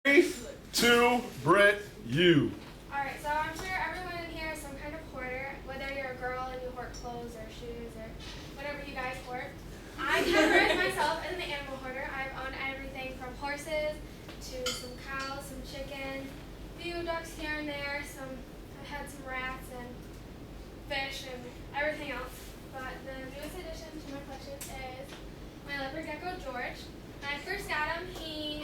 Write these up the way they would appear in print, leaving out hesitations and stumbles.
3, 2, Britt, you. Alright, so I'm sure everyone in here is some kind of hoarder, whether you're a girl and you hoard clothes or shoes or whatever you guys hoard. I categorize myself as an animal hoarder. I've owned everything from horses to some cows, some chicken, a few ducks here and there, I've had some rats and fish and everything else. But the newest addition to my collection is my leopard gecko George. When I first got him, he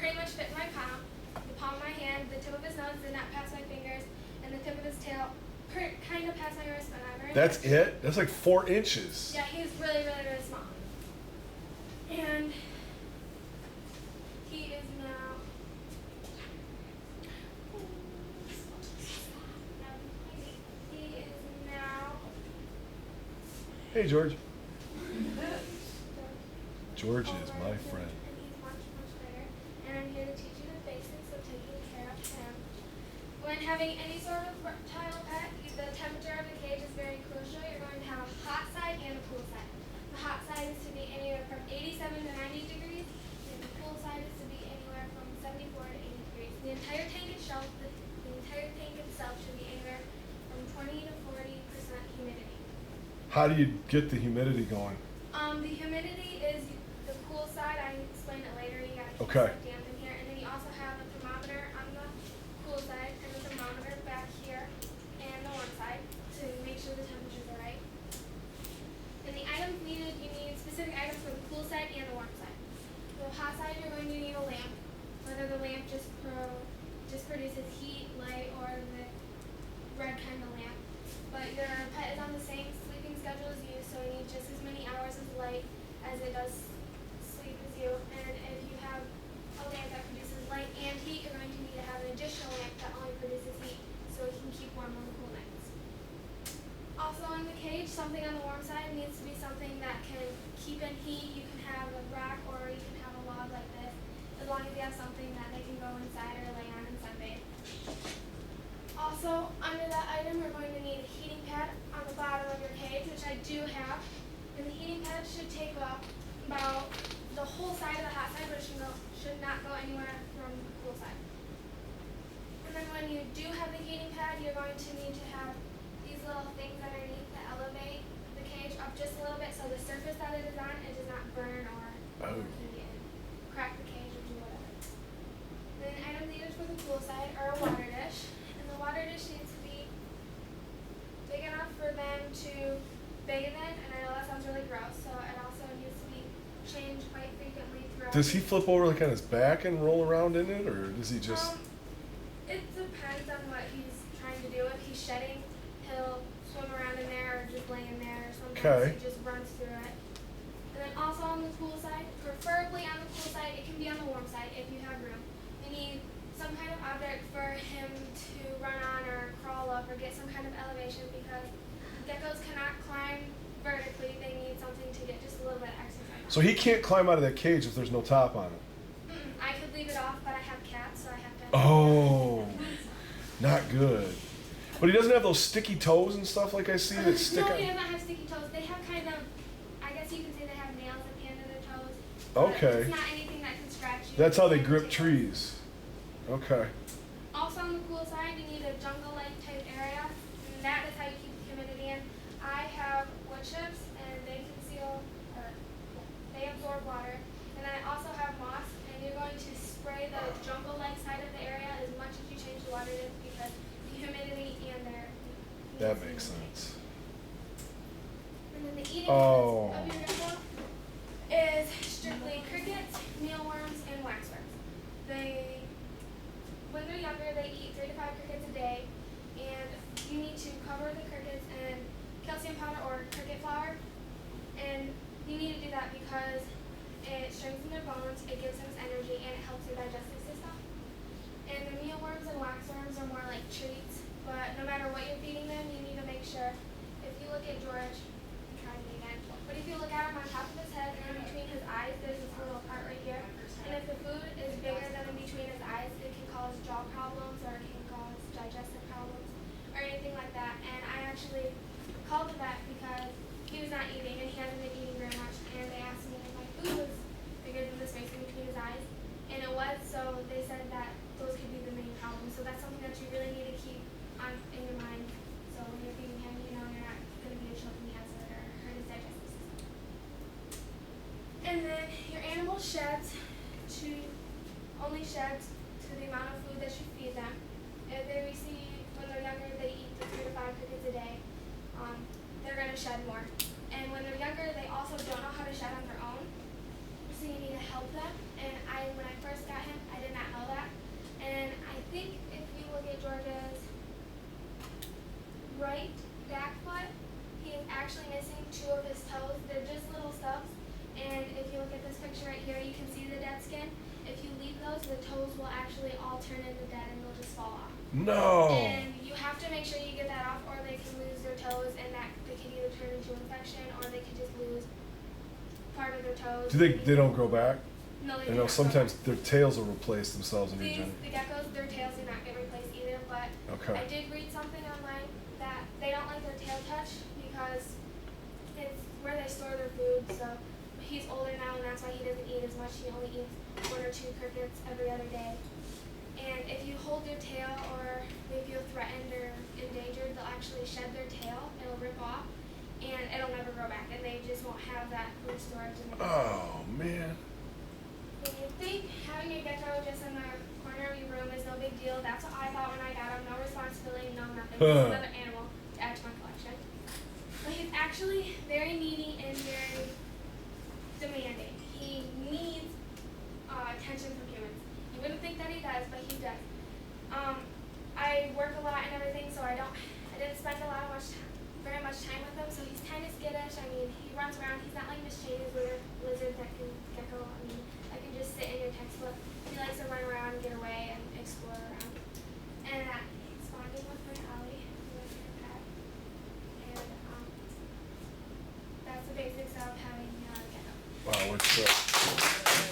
pretty much fit my palm. The palm of my hand, the tip of his nose did not pass my fingers, and the tip of his tail kind of passed my wrist, but not very That's much. it? That's like 4 inches. Yeah, he's really, really, really small. And he is now Hey, George. George is my friend. And he's much, much bigger. And I'm here to teach you the basics of taking care of him. When having any sort of reptile pet, the temperature of the cage is very crucial. You're going to have a hot side and a cool side. The hot side is to be anywhere from 87 to 90 degrees, and the cool side is to be anywhere from 74 to 80 degrees. The entire tank itself, should be anywhere from 20 to 40% humidity. How do you get the humidity going? The humidity is the cool side. I can explain it later. You gotta keep Okay. it damp in here. And then you also have a thermometer on the cool side and a thermometer back here and the warm side to make sure the temperatures are right. And the items needed, you need specific items for the cool side and the warm side. The hot side, you're going to need a lamp. Whether the lamp just produces heat, light, or the red kind of lamp. But your pet is on the same sleeping schedule as you, so you need just as many hours of light as it does sleep as you. And if you have a lamp that produces light and heat, you're going to need to have an additional lamp that only produces heat, so it can keep warm on the cool nights. Also in the cage, something on the warm side needs to be something that can keep in heat. You can have a rack or you can have a log like this, as long as you have something that they can go inside or lay on and sunbathe. Also, under that item, we're going to need a heating pad on the bottom of your cage, which I do have. And the heating pad should take up about the whole side of the hot side, but it should not go anywhere from the cool side. And then when you do have the heating pad, you're going to need to have these little things underneath that elevate the cage up just a little bit, so the surface that it is on, it does not burn or overheat and crack the cage or do whatever. Then the items needed for the cool side are a water dish. The water dish needs to be big enough for them to bathe in, and I know that sounds really gross, so it also needs to be changed quite frequently throughout. Does he flip over like on his back and roll around in it, or does he just... It depends on what he's trying to do. If he's shedding, he'll swim around in there or just lay in there, or sometimes he just runs through it. And then also on the cool side, preferably on the cool side, it can be on the warm side if you have room. You need some kind of object for him to run on or crawl up or get some kind of elevation, because geckos cannot climb vertically. They need something to get just a little bit of exercise. So he can't climb out of that cage if there's no top on it? I could leave it off, but I have cats, so I have to... Oh, not good. But he doesn't have those sticky toes and stuff like I see that stick No, out? he does not have sticky toes. They have kind of, I guess you can say they have nails at the end of their toes. Okay. It's not anything that can scratch you. That's how they grip trees. Okay. Also on the cool side, you need a jungle-like type area, and that is how you keep the humidity in. I have wood chips, and they absorb water. And I also have moss, and you're going to spray the jungle-like side of the area as much as you change the water is, because the humidity and their... That makes sense. And then the eating Oh. of your gecko is strictly crickets, mealworms, and waxworms. When they're younger, they eat 3 to 5 crickets a day, and you need to cover the crickets in calcium powder or cricket flour. And you need to do that because it strengthens their bones, it gives them energy, and it helps their digestive system. And the mealworms and waxworms are more like treats, but no matter what you're feeding them, you need to make sure. If you look at George, I'm trying to again, but if you look at him on top of his head and in between his eyes, there's this little part right here. And if the food is bigger than in between his eyes, it can cause jaw problems or it can cause digestive problems or anything like that. And I actually called the vet because he was not eating and he hasn't been eating very much. And they asked me if my food was bigger than the space in between his eyes. And it was, so they said that sheds to the amount of food that you feed them. If they receive, when they're younger, they eat 3 to 5 crickets a day. They're going to shed more. And when they're younger, they also don't know how to shed on their own. So you need to help them. And when I first got him, I did not know that. And I think if you look at George's right back foot, he is actually missing 2 of his toes. They're just little stubs. And if you look at this picture right here, you can see the dead skin. If you leave those, the toes will actually all turn into dead and they'll just fall off. No. And you have to make sure you get that off, or they can lose their toes, and that they can either turn into infection, or they can just lose part of their toes. Do they don't grow back? No, they I do know not sometimes grow their tails will replace themselves in back. regeneration. The geckos, their tails do not get replaced either, but Okay. I did read something online that they don't like their tail touch because it's where they store their food. So he's older now, and that's why he doesn't eat as much. He only eats 1 or 2 crickets every other day. And if you hold their tail, or they feel threatened or endangered, they'll actually shed their tail. It'll rip off, and it'll never grow back, and they just won't have that food storage in the Oh man. And you think having a gecko just in the corner of your room is no big deal. That's what I thought when I got him. No responsibility, no nothing. Just another animal to add to my collection. But he's actually very needy and very demanding. He needs attention from humans. You wouldn't think that he does, but he does. I work a lot and everything, so I didn't spend very much time with him. So he's kind of skittish. I mean, he runs around. He's not like Miss Cheney's lizard that can gecko. I mean, I can just sit in your textbook. He likes to run around and get away and explore around. And he's bonding with my Ollie, who is her pet. And that's the basics of having a gecko. Wow, what's